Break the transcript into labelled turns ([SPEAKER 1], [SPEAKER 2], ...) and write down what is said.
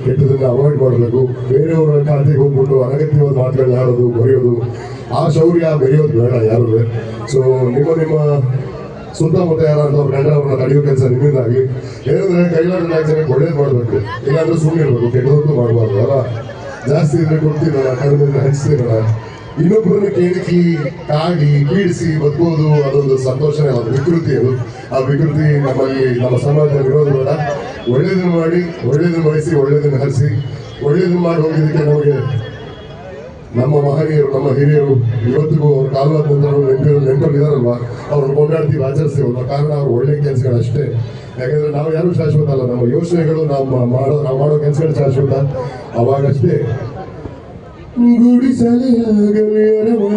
[SPEAKER 1] ಕೆಟ್ಟದನ್ನ avoid ಮಾಡಬೇಕು. ಬೇರೆಯವರ ಖಾತೆಗೆ ಹೋಗ್ಬಿಟ್ಟು ಅನಗತ್ಯವಾದ ಮಾತುಗಳನ್ನ ಆಡೋದು, ಬರೆಯೋದು, ಆ ಶೌರ್ಯ ಬೆರೆಯೋದು ಬೇಡ ಯಾರು. ಸೊ ನಿಮ್ಮ ಸುತ್ತಮುತ್ತ ಯಾರಾದ್ರೂ ಅವ್ರ ಗಂಡವ್ರನ್ನ ತಡೆಯೋ ಕೆಲಸ ನಿಮ್ಮಿಂದಾಗಲಿ. ಏನಂದ್ರೆ ಕೈಲಾದ ಜನಕ್ಕೆ ಒಳ್ಳೇದು ಮಾಡಬೇಕು, ಇಲ್ಲಾಂದ್ರೆ ಸುಮ್ಮನೆ ಇರಬೇಕು, ಕೆಟ್ಟದಂತೂ ಮಾಡಬಾರ್ದು ಅಲ್ಲ. ಜಾಸ್ತಿ ಇದ್ರೆ ಕೊಡ್ತೀರಲ್ಲ, ಕಡಿಮೆ ಹಂಚ್ತೀರಲ್ಲ, ಇನ್ನೊಬ್ಬರನ್ನ ಕೇಳಿಸಿ ಕಾಡಿ ಪೀಡಿಸಿ ಬದುಕೋದು ಅದೊಂದು ಸಂತೋಷನೇ, ಅದು ವಿಕೃತಿ. ಅದು ಆ ವಿಕೃತಿ ನಮ್ಮಲ್ಲಿ ನಮ್ಮ ಸಮಾಜದಲ್ಲಿ ಇರೋದು ಬೇಡ. ಒಳ್ಳೇದನ್ನು ಮಾಡಿ, ಒಳ್ಳೇದನ್ನು ಬಯಸಿ, ಒಳ್ಳೇದನ್ನು ಹರಿಸಿ, ಒಳ್ಳೇದನ್ನು ಮಾಡಿ ಹೋಗಿದ್ದಕ್ಕೆ ನಮಗೆ ನಮ್ಮ ಮಹನೀಯರು, ನಮ್ಮ ಹಿರಿಯರು ಇವತ್ತಿಗೂ ಅವ್ರ ಕಾಲವಾದ ನಂತರ ನೆನಪಲ್ಲಿದಾರಲ್ವ, ಅವ್ರನ್ನ ಕೊಂಡಾಡ್ತೀವಿ, ಆಚರಿಸ್ತೀವಲ್ವ. ಕಾರಣ ಅವ್ರ ಒಳ್ಳೆ ಕೆಲಸಗಳು ಅಷ್ಟೇ. ಯಾಕಂದ್ರೆ ನಾವು ಯಾರು ಶಾಶ್ವತ ಅಲ್ಲ, ನಮ್ಮ ಯೋಚನೆಗಳು ನಾವು ಮಾಡೋ ಕೆಲಸಗಳು ಶಾಶ್ವತ. ಅವಾಗಷ್ಟೇ ಗುಡಿಸಲಿ ಆಗಲಿ ಎಂದು